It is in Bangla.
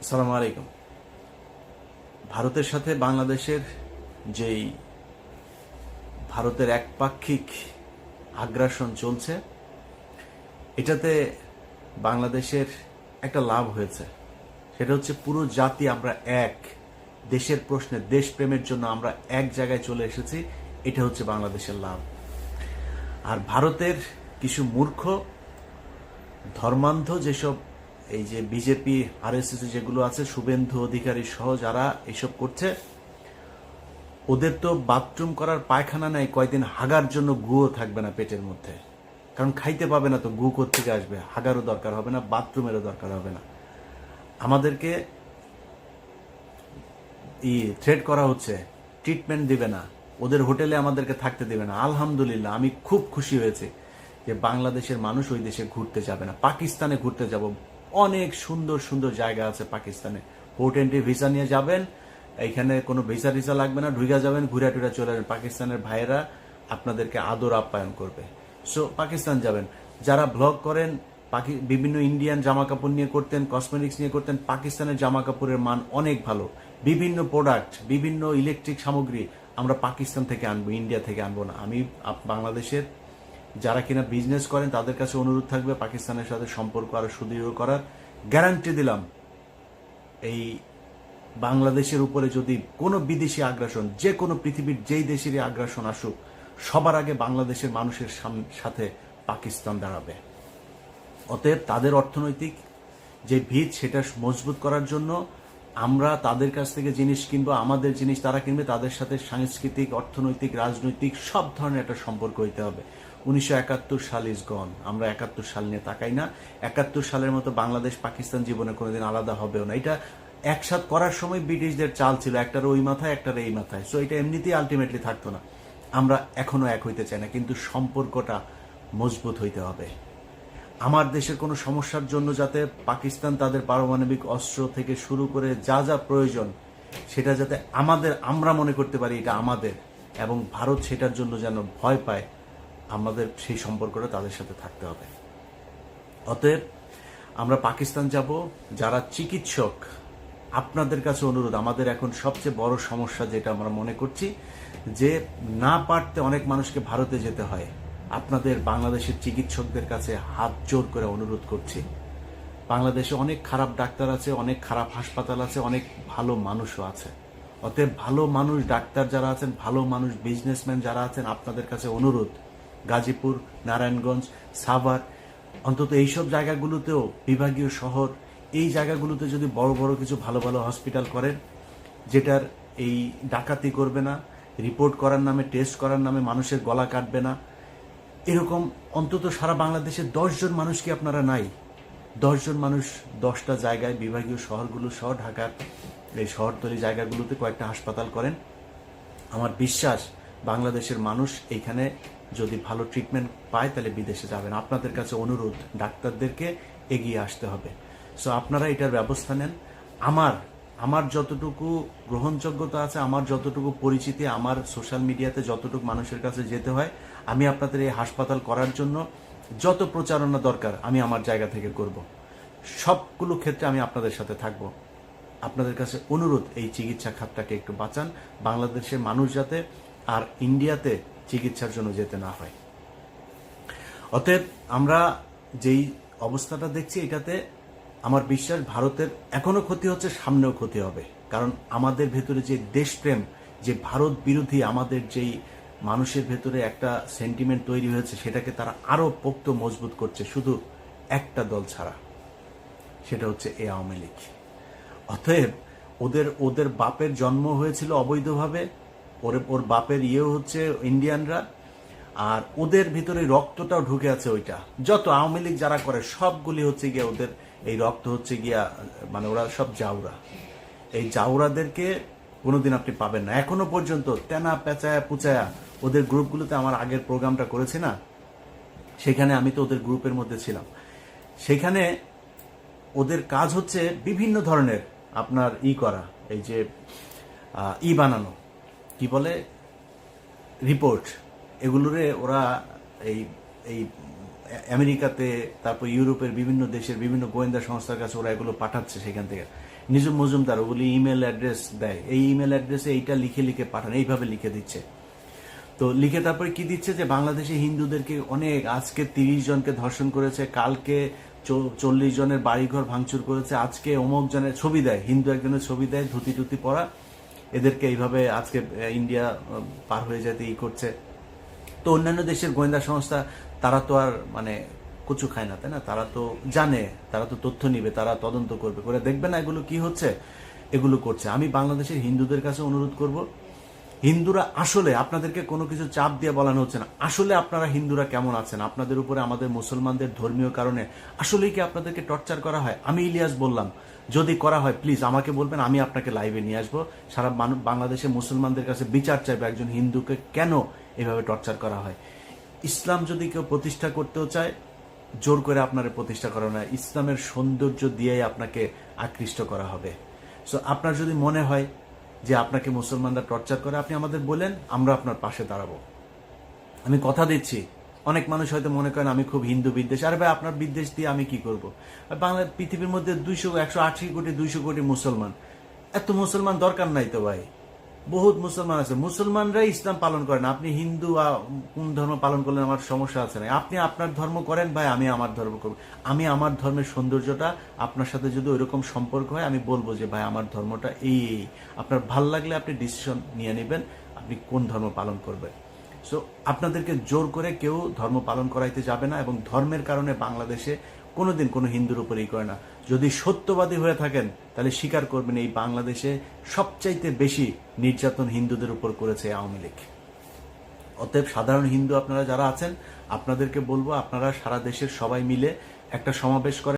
আসসালামু আলাইকুম। ভারতের সাথে বাংলাদেশের যেই ভারতের একপাক্ষিক আগ্রাসন চলছে, এটাতে বাংলাদেশের একটা লাভ হয়েছে। সেটা হচ্ছে পুরো জাতি আমরা এক, দেশের প্রশ্নে দেশপ্রেমের জন্য আমরা এক জায়গায় চলে এসেছি। এটা হচ্ছে বাংলাদেশের লাভ। আর ভারতের কিছু মূর্খ ধর্মান্ধ যেসব এই যে বিজেপি আরএসএস যেগুলো আছে, শুভেন্দু অধিকারী সহ যারা এসব করছে, ওদের তো বাথরুম করার পায়খানা নেই, কয়দিন হাগার জন্য গুও থাকবে না পেটের মধ্যে। কারণ খাইতে পাবে না তো গু কোত্থেকে আসবে? হাগারও দরকার হবে না, বাথরুমেরও দরকার হবে না। আমাদেরকে থ্রেট করা হচ্ছে, ট্রিটমেন্ট দিবে না, ওদের হোটেলে আমাদেরকে থাকতে দেবে না। আলহামদুলিল্লাহ, আমি খুব খুশি হয়েছি যে বাংলাদেশের মানুষ ওই দেশে ঘুরতে যাবে না। পাকিস্তানে ঘুরতে যাব, অনেক সুন্দর সুন্দর জায়গা আছে পাকিস্তানে। পোর্ট এন্ট্রি ভিসা নিয়ে যাবেন, এইখানে কোনো ভিসা টিসা লাগবে না, ঢুকে যাবেন, ঘুরে টুরে চলে যাবেন। পাকিস্তানের ভাইয়েরা আপনাদেরকে আদর আপ্যায়ন করবে। সো পাকিস্তান যাবেন। যারা ব্লগ করেন, বিভিন্ন ইন্ডিয়ান জামা কাপড় নিয়ে করতেন, কসমেটিক্স নিয়ে করতেন, পাকিস্তানের জামা কাপড়ের মান অনেক ভালো। বিভিন্ন প্রোডাক্ট, বিভিন্ন ইলেকট্রিক সামগ্রী আমরা পাকিস্তান থেকে আনবো, ইন্ডিয়া থেকে আনবো না। আমি বাংলাদেশের যারা কিনা বিজনেস করেন তাদের কাছে অনুরোধ থাকবে পাকিস্তানের সাথে সম্পর্ক আরো সুদৃঢ় করার। গ্যারান্টি দিলাম, এই বাংলাদেশের উপরে যদি কোনো বিদেশি আগ্রাসন, যে কোনো পৃথিবীর যেই দেশেরই আগ্রাসন আসুক, সবার আগে বাংলাদেশের মানুষের সাথে পাকিস্তান দাঁড়াবে। অতএব তাদের অর্থনৈতিক যে ভিত, সেটা মজবুত করার জন্য আমরা তাদের কাছ থেকে জিনিস কিনবো, আমাদের জিনিস তারা কিনবে। তাদের সাথে সাংস্কৃতিক, অর্থনৈতিক, রাজনৈতিক সব ধরনের একটা সম্পর্ক হইতে হবে। 1971 সাল ইজ গন। আমরা 71 সাল নিয়ে তাকাই না। 71 সালের মতো বাংলাদেশ পাকিস্তান জীবনে কোনোদিন আলাদা হবেও না। এটা একসাথ করার সময় ব্রিটিশদের চাল ছিল, একটার ওই মাথায় একটার এই মাথায়। সো এটা এমনিতেই আলটিমেটলি থাকতো না। আমরা এখনো এক হইতে চাই না, কিন্তু সম্পর্কটা মজবুত হইতে হবে। আমার দেশের কোনো সমস্যার জন্য যাতে পাকিস্তান তাদের পারমাণবিক অস্ত্র থেকে শুরু করে যা যা প্রয়োজন, সেটা যাতে আমরা মনে করতে পারি এটা আমাদের, এবং ভারত সেটার জন্য যেন ভয় পায়, আমাদের সেই সম্পর্কটা তাদের সাথে থাকতে হবে। অতএব আমরা পাকিস্তান যাব। যারা চিকিৎসক, আপনাদের কাছে অনুরোধ, আমাদের এখন সবচেয়ে বড় সমস্যা যেটা আমরা মনে করছি, যে না পারতে অনেক মানুষকে ভারতে যেতে হয়। আপনাদের বাংলাদেশের চিকিৎসকদের কাছে হাত জোর করে অনুরোধ করছি, বাংলাদেশে অনেক খারাপ ডাক্তার আছে, অনেক খারাপ হাসপাতাল আছে, অনেক ভালো মানুষও আছে। অতএব ভালো মানুষ ডাক্তার যারা আছেন, ভালো মানুষ বিজনেসম্যান যারা আছেন, আপনাদের কাছে অনুরোধ, গাজীপুর, নারায়ণগঞ্জ, সাভার, অন্তত এইসব জায়গাগুলোতেও, বিভাগীয় শহর, এই জায়গাগুলোতে যদি বড় বড় কিছু ভালো ভালো হসপিটাল করেন, যেটার এই ডাকাতি করবে না, রিপোর্ট করার নামে, টেস্ট করার নামে মানুষের গলা কাটবে না, এরকম অন্তত সারা বাংলাদেশে 10 জন মানুষ কি আপনারা নাই? 10 জন মানুষ 10টা জায়গায়, বিভাগীয় শহরগুলো সহ ঢাকার এই শহরতলি জায়গাগুলোতে কয়েকটা হাসপাতাল করেন। আমার বিশ্বাস বাংলাদেশের মানুষ এইখানে যদি ভালো ট্রিটমেন্ট পায় তাহলে বিদেশে যাবেন। আপনাদের কাছে অনুরোধ, ডাক্তারদেরকে এগিয়ে আসতে হবে। সো আপনারা এটার ব্যবস্থা নেন। আমার যতটুকু গ্রহণযোগ্যতা আছে, আমার যতটুকু পরিচিতি, আমার সোশ্যাল মিডিয়াতে যতটুকু মানুষের কাছে যেতে হয়, আমি আপনাদের এই হাসপাতাল করার জন্য যত প্রচারণা দরকার আমি আমার জায়গা থেকে করব। সবগুলো ক্ষেত্রে আমি আপনাদের সাথে থাকব। আপনাদের কাছে অনুরোধ, এই চিকিৎসা খাতটাকে একটু বাঁচান, বাংলাদেশের মানুষ যাতে আর ইন্ডিয়াতে চিকিৎসার জন্য যেতে না হয়। অতএব আমরা যেই অবস্থাটা দেখছি, এটাতে আমার বিশ্বাস ভারতের এখনো ক্ষতি হচ্ছে, সামনেও ক্ষতি হবে। কারণ আমাদের ভেতরে যে দেশপ্রেম, যে ভারত বিরোধী আমাদের যেই মানুষের ভেতরে একটা সেন্টিমেন্ট তৈরি হয়েছে, সেটাকে তারা আরো পোক্ত মজবুত করছে, শুধু একটা দল ছাড়া, সেটা হচ্ছে এই আওয়ামী লীগ। অতএব ওদের বাপের জন্ম হয়েছিল অবৈধভাবে, ওর বাপের ইয়েও হচ্ছে ইন্ডিয়ানরা, আর ওদের ভিতরে রক্তটাও ঢুকে আছে। ওইটা যত আওয়ামী লীগ যারা করে সবগুলি হচ্ছে গিয়া ওদের এই রক্ত হচ্ছে গিয়া, মানে ওরা সব জাউরা। এই জাউরাদেরকে কোনোদিন আপনি পাবেন না। এখনো পর্যন্ত তেনা পেঁচায়া পুচায়া ওদের গ্রুপগুলোতে, আমার আগের প্রোগ্রামটা করেছি না, সেখানে আমি তো ওদের গ্রুপের মধ্যে ছিলাম। সেখানে ওদের কাজ হচ্ছে বিভিন্ন ধরনের আপনার করা, এই যে বানানো, কি বলে, রিপোর্ট, এগুলোরে ওরা এই এই আমেরিকাতে, তারপর ইউরোপের বিভিন্ন দেশের বিভিন্ন গোয়েন্দা সংস্থার কাছে ওরা এগুলো পাঠাচ্ছে। সেখান থেকে নিজুম মজুমদার ওগুলি ইমেল অ্যাড্রেস দেয়, এই ইমেল অ্যাড্রেসে এইটা লিখে লিখে পাঠান, এইভাবে লিখে দিচ্ছে। তো লিখে তারপরে কি দিচ্ছে যে বাংলাদেশে হিন্দুদেরকে অনেক, আজকে 30 জনকে ধর্ষণ করেছে, কালকে 40 জনের বাড়িঘর ভাঙচুর করেছে, আজকে অমুক জনের ছবি দেয়, হিন্দু একজনের ছবি দেয় ধুতি টুতি পরা, এদেরকে এইভাবে আজকে ইন্ডিয়া পার হয়ে যেতে করছে। তো অন্যান্য দেশের গোয়েন্দা সংস্থা তারা তো আর মানে কচু খায় না, তাই না? তারা তো জানে, তারা তো তথ্য নিবে, তারা তদন্ত করবে, করে দেখবে না এগুলো কি হচ্ছে, এগুলো করছে। আমি বাংলাদেশের হিন্দুদের কাছে অনুরোধ করব, হিন্দুরা আসলে, আপনাদেরকে কোনো কিছু চাপ দিয়ে বলানো হচ্ছে না, আসলে আপনারা হিন্দুরা কেমন আছেন? আপনাদের উপরে আমাদের মুসলমানদের ধর্মীয় কারণে আসলেই কি আপনাদেরকে টর্চার করা হয়? আমি ইলিয়াস বললাম, যদি করা হয় প্লিজ আমাকে বলবেন, আমি আপনাকে লাইভে নিয়ে আসবো, সারা বাংলাদেশের মুসলমানদের কাছে বিচার চাইবে একজন হিন্দুকে কেন এভাবে টর্চার করা হয়। ইসলাম যদি কেউ প্রতিষ্ঠা করতেও চায়, জোর করে আপনার প্রতিষ্ঠা করা না, ইসলামের সৌন্দর্য দিয়েই আপনাকে আকৃষ্ট করা হবে। সো আপনার যদি মনে হয় যে আপনাকে মুসলমানরা টর্চার করে, আপনি আমাদের বলেন, আমরা আপনার পাশে দাঁড়াবো। আমি কথা দিচ্ছি, অনেক মানুষ হয়তো মনে করেন আমি খুব হিন্দু বিদ্বেষ, আরে ভাই আপনার বিদ্বেষ দিয়ে আমি কি করব? বাংলা পৃথিবীর মধ্যে 180 কোটি 200 কোটি মুসলমান, এত মুসলমান দরকার নাই তো ভাই, বহুত মুসলমান আছে, মুসলমানরাই ইসলাম পালন করেন। আপনি হিন্দু কোন ধর্ম পালন করলেন আমার সমস্যা আছে না, আপনি আপনার ধর্ম করেন ভাই, আমি আমার ধর্ম করব। আমি আমার ধর্মের সৌন্দর্যটা, আপনার সাথে যদি ওইরকম সম্পর্ক হয় আমি বলবো যে ভাই আমার ধর্মটা এই, আপনার ভাল লাগলে আপনি ডিসিশন নিয়ে নেবেন আপনি কোন ধর্ম পালন করবেন। সো আপনাদেরকে জোর করে কেউ ধর্ম পালন করাইতে যাবে না, এবং ধর্মের কারণে বাংলাদেশে কোনোদিন কোনো হিন্দুর উপরেই করে না। যদি সত্যবাদী হয়ে থাকেন তাহলে স্বীকার করবেন এই বাংলাদেশে সবচাইতে বেশি নির্যাতন হিন্দুদের উপর করেছে আওয়ামী লীগ। অতএব সাধারণ হিন্দু আপনারা যারা আছেন, আপনাদেরকে বলবো আপনারা সারা দেশের সবাই মিলে একটা সমাবেশ করেন।